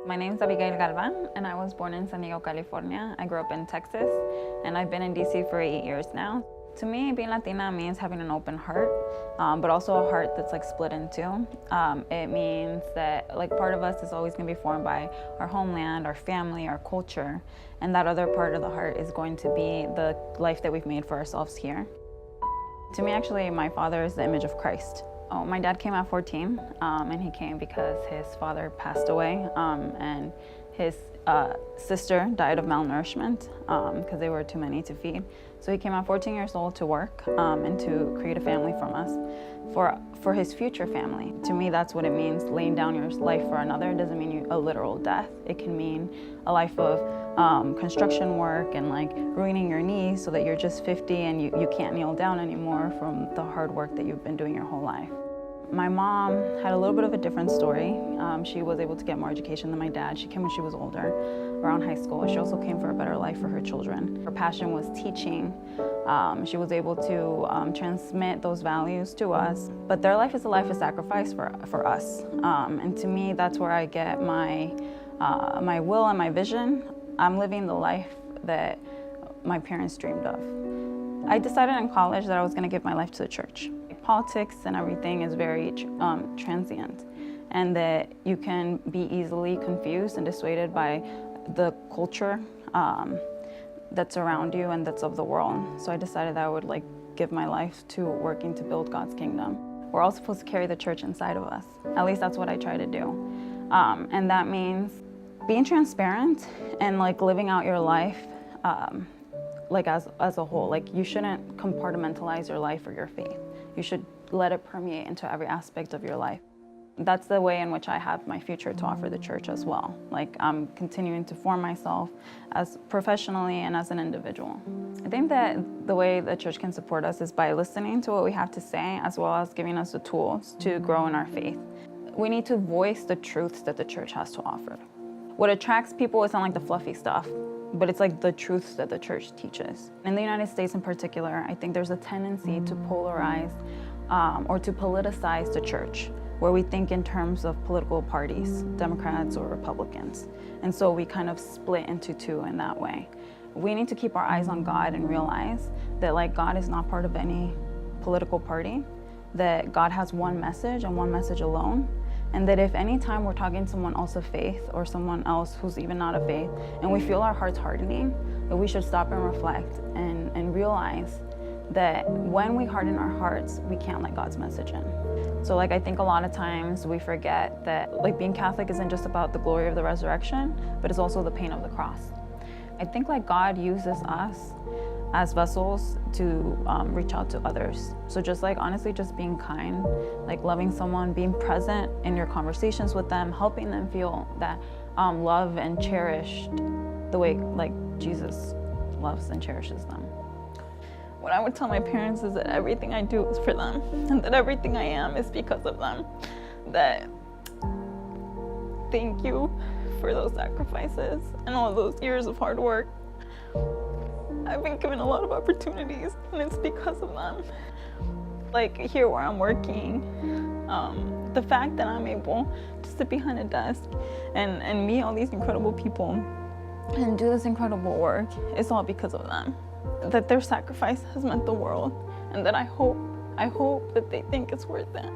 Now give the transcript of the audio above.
My name is Abigail Galvan, and I was born in San Diego, California. I grew up in Texas, and I've been in DC for 8 years now. To me, being Latina means having an open heart, but also a heart that's like split in two. It means that like part of us is always going to be formed by our homeland, our family, our culture, and that other part of the heart is going to be the life that we've made for ourselves here. To me, actually, my father is the image of Christ. Oh, my dad came at 14, and he came because his father passed away, and his sister died of malnourishment because they were too many to feed. So he came at 14 years old to work and to create a family from us for his future family. To me, that's what it means, laying down your life for another. It doesn't mean a literal death. It can mean a life of construction work and like ruining your knees so that you're just 50 and you can't kneel down anymore from the hard work that you've been doing your whole life. My mom had a little bit of a different story. She was able to get more education than my dad. She came when she was older, around high school. She also came for a better life for her children. Her passion was teaching. She was able to transmit those values to us. But their life is a life of sacrifice for us. And to me, that's where I get my will and my vision. I'm living the life that my parents dreamed of. I decided in college that I was going to give my life to the church. Politics and everything is very transient, and that you can be easily confused and dissuaded by the culture that's around you and that's of the world. So I decided that I would like give my life to working to build God's kingdom. We're all supposed to carry the church inside of us. At least that's what I try to do. And that means being transparent and like living out your life like as a whole. Like you shouldn't compartmentalize your life or your faith. You should let it permeate into every aspect of your life. That's the way in which I have my future to offer the church as well. Like I'm continuing to form myself as professionally and as an individual. I think that the way the church can support us is by listening to what we have to say, as well as giving us the tools to grow in our faith. We need to voice the truths that the church has to offer. What attracts people isn't like the fluffy stuff, but it's like the truths that the church teaches. In the United States in particular, I think there's a tendency to polarize or to politicize the church, where we think in terms of political parties, Democrats or Republicans. And so we kind of split into two in that way. We need to keep our eyes on God and realize that like God is not part of any political party, that God has one message and one message alone. And that if any time we're talking to someone else of faith or someone else who's even not of faith, and we feel our hearts hardening, that we should stop and reflect and realize that when we harden our hearts, we can't let God's message in. So like I think a lot of times we forget that like being Catholic isn't just about the glory of the resurrection, but it's also the pain of the cross. I think like God uses us as vessels to reach out to others. So just like honestly just being kind, like loving someone, being present in your conversations with them, helping them feel that love and cherished the way like Jesus loves and cherishes them. What I would tell my parents is that everything I do is for them, and that everything I am is because of them. That thank you for those sacrifices and all those years of hard work. I've been given a lot of opportunities, and it's because of them. Like here where I'm working, the fact that I'm able to sit behind a desk and meet all these incredible people and do this incredible work is all because of them. That their sacrifice has meant the world, and that I hope that they think it's worth it.